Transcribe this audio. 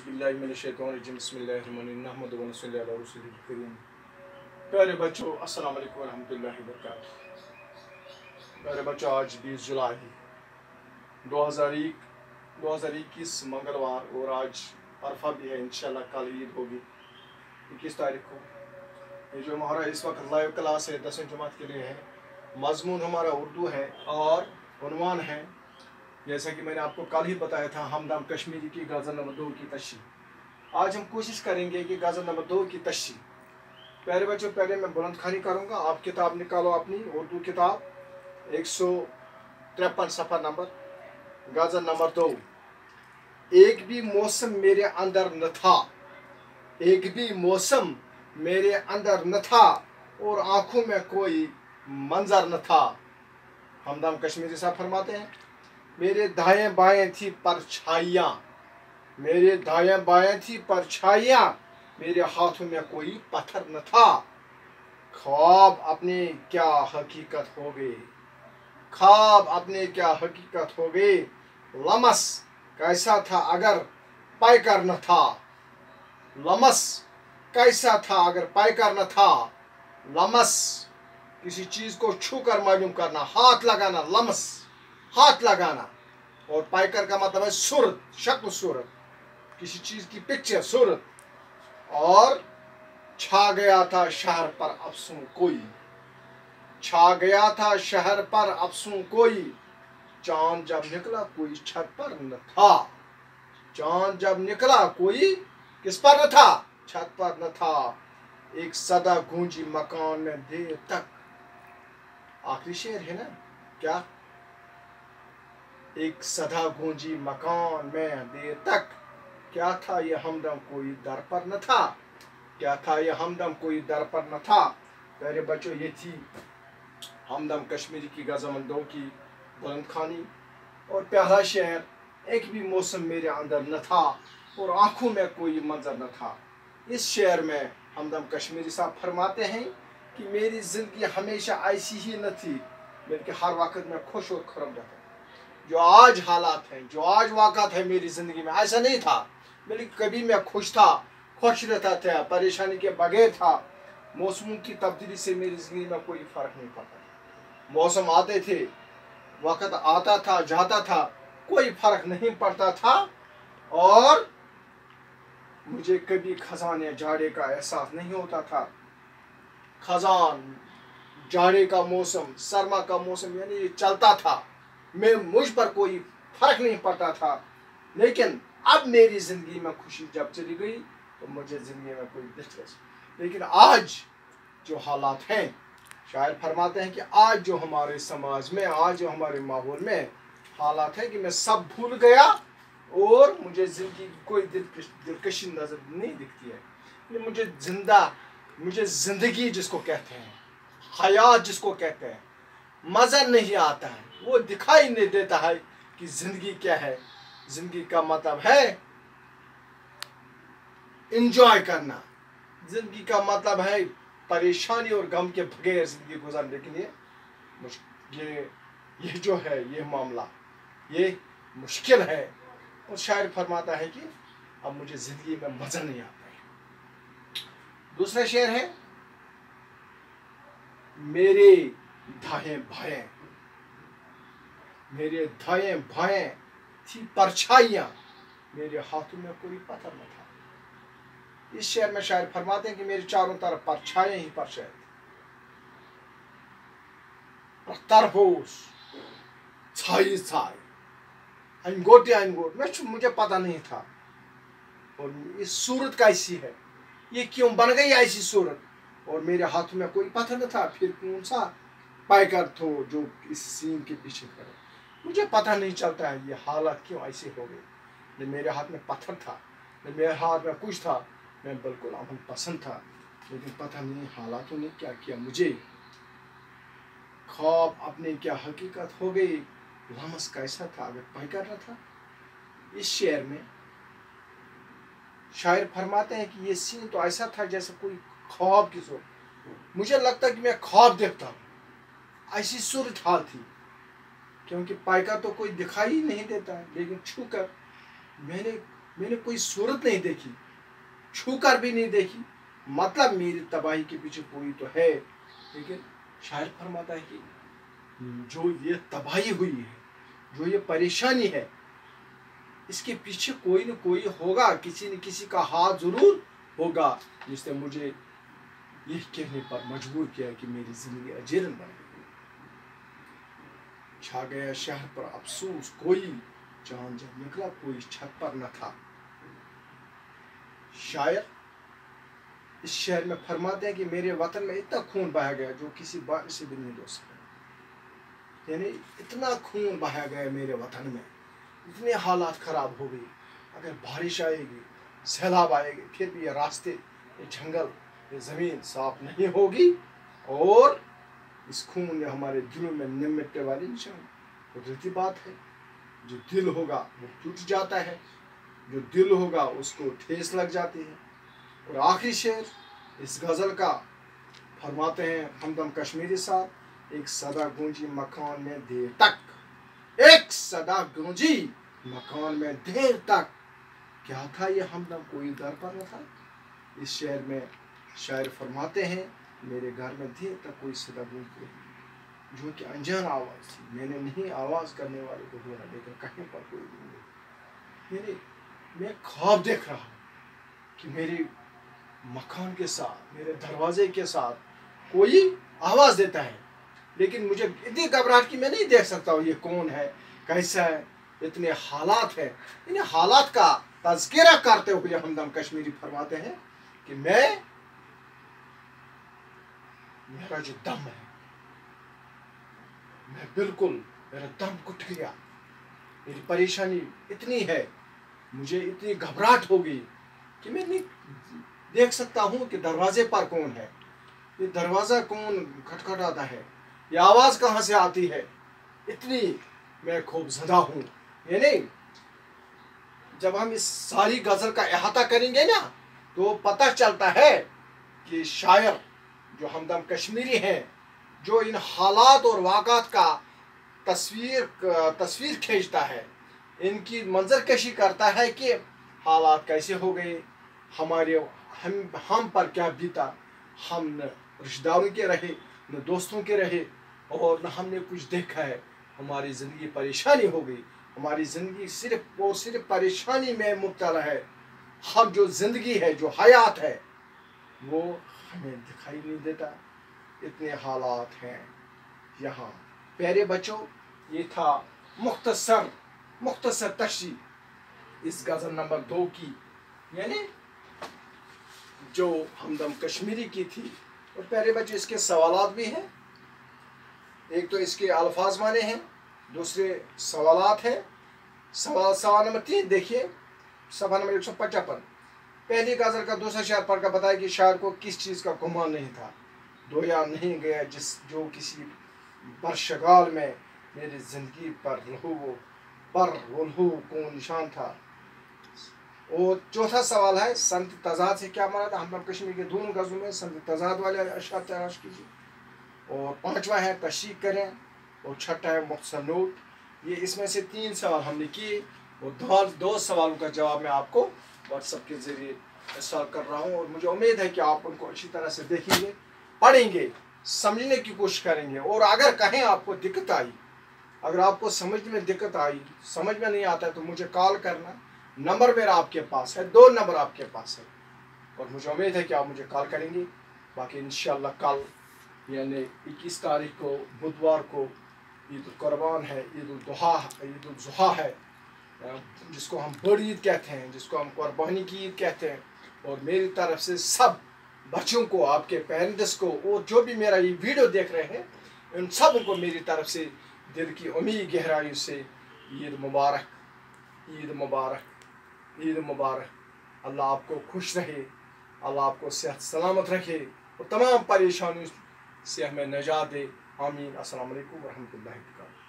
बिस्मिल्लाहिर्रहमानिर्रहीम। प्यारे बच्चों, अस्सलाम वालेकुम रहमतुल्लाहि वबरकातुहू। प्यारे बच्चों, आज 20 जुलाई 2021 मंगलवार और आज अरफा भी है। इंशाल्लाह कल ईद होगी 21 तारीख को। ये जो हमारा इस वक्त लाइव क्लास है 10वीं जमात के लिए है। मजमून हमारा उर्दू है और उन्वान है जैसा कि मैंने आपको कल ही बताया था, हमदम कश्मीरी की गज़ल नंबर 2 की तशरीह। आज हम कोशिश करेंगे कि गज़ल नंबर 2 की तशरीह। प्यारे बच्चों, पहले मैं बुलंद खानी करूँगा। आप किताब निकालो अपनी उर्दू किताब 153 सफ़ा नंबर, गज़ल नंबर 2। एक भी मौसम मेरे अंदर न था, एक भी मौसम मेरे अंदर न था और आँखों में कोई मंजर न था। हमदम कश्मीरी साहब फरमाते हैं, मेरे दाएं बाएं थी परछाइयाँ, मेरे दाएं बाएं थी परछाइयाँ, मेरे हाथों में कोई पत्थर न था। ख्वाब अपने क्या हकीकत हो गए, ख्वाब अपने क्या हकीकत हो गए। लमस कैसा था अगर पैकर न था, लमस कैसा था अगर पैकर न था। लमस किसी चीज़ को छू कर मालूम करना, हाथ लगाना, लमस हाथ लगाना। और पैकर का मतलब है सूरत, शक्ल सूरत, किसी चीज़ की पिक्चर सूरत। और छा गया था शहर पर अफसूं कोई, छा गया था शहर पर अफसूं कोई। चांद जब निकला कोई छत पर न था, चांद जब निकला कोई किस पर न था, छत पर न था। एक सदा गूंजी मकान में देर तक। आखिरी शेर है ना क्या, एक सदा गूंजी मकान में देर तक। क्या था ये हमदम कोई दर पर न था, क्या था ये हमदम कोई दर पर न था। प्यारे बच्चों, ये थी हमदम कश्मीरी की गज़ल 2 की बुलंद खानी। और पहला शेर, एक भी मौसम मेरे अंदर न था और आँखों में कोई मंजर न था। इस शेर में हमदम कश्मीरी साहब फरमाते हैं कि मेरी ज़िंदगी हमेशा ऐसी ही न थी, बल्कि हर वक्त में खुश और खुर्म रहता। जो आज हालात हैं, जो आज वाक़ात है मेरी ज़िंदगी में, ऐसा नहीं था। बल्कि कभी मैं खुश था, खुश रहता था, परेशानी के बगैर था। मौसमों की तब्दीली से मेरी ज़िंदगी में कोई फ़र्क नहीं पड़ता। मौसम आते थे, वक़्त आता था, जाता था, कोई फ़र्क नहीं पड़ता था। और मुझे कभी खजाने जाड़े का एहसास नहीं होता था। खजान, जाड़े का मौसम, सरमा का मौसम यानी ये चलता था, मुझ पर कोई फर्क नहीं पड़ता था। लेकिन अब मेरी ज़िंदगी में खुशी जब चली गई तो मुझे ज़िंदगी में कोई दिलचस्पी। लेकिन आज जो हालात हैं, शायर फरमाते हैं कि आज जो हमारे समाज में, आज जो हमारे माहौल में हालात है कि मैं सब भूल गया और मुझे ज़िंदगी की कोई दिलकशी नज़र नहीं दिखती है। मुझे ज़िंदगी जिसको कहते हैं, हयात जिसको कहते हैं, मज़ा नहीं आता है। वो दिखाई नहीं देता है कि ज़िंदगी क्या है। ज़िंदगी का मतलब है इंजॉय करना, ज़िंदगी का मतलब है परेशानी और गम के बगैर ज़िंदगी गुजारने के लिए। ये जो है ये मामला, ये मुश्किल है। और शायर फरमाता है कि अब मुझे ज़िंदगी में मज़ा नहीं आता है। दूसरा शेर है, मेरे दाएं बाएं, मेरे दाएं बाएं थी परछाइयाँ, मेरे हाथों में कोई पत्थर न था। इस शेर में शायर फरमाते हैं कि मेरे चारों तरफ परछाइयाँ ही परछाइयाँ थी। तरफोस, छाई छाई, अंगोटे अंगोट, मुझे पता नहीं था। और इस सूरत कैसी है, ये क्यों बन गई ऐसी सूरत। और मेरे हाथों में कोई पत्थर न था, फिर कौन सा पैकर थो जो इस सीन के पीछे करे। मुझे पता नहीं चलता है ये हालात क्यों ऐसे हो गए। न मेरे हाथ में पत्थर था, न मेरे हाथ में कुछ था, मैं बिल्कुल अमन पसंद था। लेकिन पता नहीं हालातों ने क्या किया मुझे। ख्वाब अपने क्या हकीकत हो गई। लमस कैसा था अगर पैकर न था। इस शेर में शायर फरमाते हैं कि ये सीन तो ऐसा था जैसे कोई ख्वाब की सूरत। मुझे लगता कि मैं ख्वाब देखता हूँ, ऐसी सूरत हाल थी। क्योंकि पैका तो कोई दिखाई ही नहीं देता है, लेकिन छू कर मैंने मैंने कोई सूरत नहीं देखी, छू कर भी नहीं देखी, मतलब मेरी तबाही के पीछे कोई तो है। लेकिन शायर फरमाता है कि जो ये तबाही हुई है, जो ये परेशानी है, इसके पीछे कोई न कोई होगा, किसी न किसी का हाथ जरूर होगा, जिसने मुझे ये कहने पर मजबूर किया कि मेरी जिंदगी अजीरन बन गई। छा गया शहर पर अफसोस, कोई चांद जब निकला कोई छत पर न था। शायर इस शहर में फरमाते हैं कि मेरे वतन में इतना खून बहा गया जो किसी बारिश से भी नहीं धो सका। यानी इतना खून बहा गया मेरे वतन में, इतने हालात खराब हो गए। अगर बारिश आएगी, सैलाब आएगी, फिर भी ये रास्ते, ये जंगल, ये ज़मीन साफ नहीं होगी, और इस खून ने हमारे दिलों में न मिटने वाली निशान। कुदरती बात है, जो दिल होगा वो टूट जाता है, जो दिल होगा उसको ठेस लग जाती है। और आखिरी शेर इस गज़ल का फरमाते हैं हमदम कश्मीरी साहब, एक सदा गूंजी मकान में देर तक, एक सदा गूंजी मकान में देर तक, क्या था ये हमदम कोई दर पर न था। इस शेर में शायर फरमाते हैं मेरे घर में देर तक कोई सदा गूंजती रही, जो कि अनजान आवाज़ थी, मैंने नहीं आवाज़ करने वाले को ढूंढा, लेकिन कहीं पर कोई नहीं। यानी मैं ख्वाब देख रहा हूँ कि मेरे मकान के साथ, मेरे दरवाजे के साथ कोई आवाज़ देता है, लेकिन मुझे इतनी घबराहट की मैं नहीं देख सकता हूँ ये कौन है, कैसा है। इतने हालात हैं। इन हालात का तज़किरा करते हुए हमदम कश्मीरी फरमाते हैं कि मेरा जो दम है, मैं बिल्कुल, मेरा दम घुट गया, मेरी परेशानी इतनी है, मुझे इतनी घबराहट हो गई कि मैं नहीं देख सकता हूँ कि दरवाजे पर कौन है, ये दरवाज़ा कौन खटखटाता है, ये आवाज़ कहाँ से आती है। इतनी मैं खौफज़दा हूँ। यानी जब हम इस सारी गज़ल का अहाता करेंगे ना, तो पता चलता है कि शायर जो हमदम कश्मीरी हैं, जो इन हालात और वाक़ात का तस्वीर खींचता है, इनकी मंजरकशी करता है कि हालात कैसे हो गए, हम पर क्या बीता, हम न रिश्तेदारों के रहे, न दोस्तों के रहे, और न हमने कुछ देखा है। हमारी ज़िंदगी परेशानी हो गई, हमारी ज़िंदगी सिर्फ और सिर्फ परेशानी में मुब्तला है। हम जो ज़िंदगी है, जो हयात है, वो हमें दिखाई नहीं देता। इतने हालात हैं यहाँ। प्यारे बच्चों, ये था मुख्तसर तशरीह इस गज़ल नंबर 2 की, यानी जो हमदम कश्मीरी की थी। और प्यारे बच्चों, इसके सवालात भी हैं। एक तो इसके अल्फाज माने हैं, दूसरे सवालात हैं। सवाल नंबर 3 देखिए, सफ़ा नंबर 155। पहली गज़ल का दूसरा शेर पढ़कर बताया कि शायर को किस चीज़ का गुमान नहीं था, धोया नहीं गया जो किसी बरशगाल में मेरी ज़िंदगी पर लहू को निशान था। और चौथा सवाल है संत तजाद से क्या मराद। हमदम कश्मीर के दोनों गज़लों में संत तजाद वाले अशआर तलाश कीजिए। और पांचवा है तशरीह करें, और छठा है मुख्तसर नोट। ये इसमें से 3 सवाल हमने किए, और 2 सवालों का जवाब मैं आपको व्हाट्सएप के ज़रिए इरसाल कर रहा हूँ। और मुझे उम्मीद है कि आप उनको अच्छी तरह से देखेंगे, पढ़ेंगे, समझने की कोशिश करेंगे। और अगर कहीं आपको दिक्कत आई, अगर आपको समझ में दिक्कत आई, समझ में नहीं आता है, तो मुझे कॉल करना। नंबर मेरा आपके पास है, 2 नंबर आपके पास है, और मुझे उम्मीद है कि आप मुझे कॉल करेंगे। बाकी इंशाअल्लाह कल यानी 21 तारीख को बुधवार को ईद उल कुर्बान है, ईद उल ज़ुहा है, जिसको हम बड़ी ईद कहते हैं, जिसको हम कुर्बानी की ईद कहते हैं। और मेरी तरफ से सब बच्चों को, आपके पेरेंट्स को, और जो भी मेरा ये वीडियो देख रहे हैं, उन सब को मेरी तरफ से दिल की उम्मीद गहराई से ईद मुबारक, ईद मुबारक, ईद मुबारक। अल्लाह आपको खुश रहे, अल्लाह आपको सेहत सलामत रखे, और तमाम परेशानियों से हमें निजात दे। आमीन। अस्सलाम वालेकुम व रहमतुल्लाहि व बरकातहू।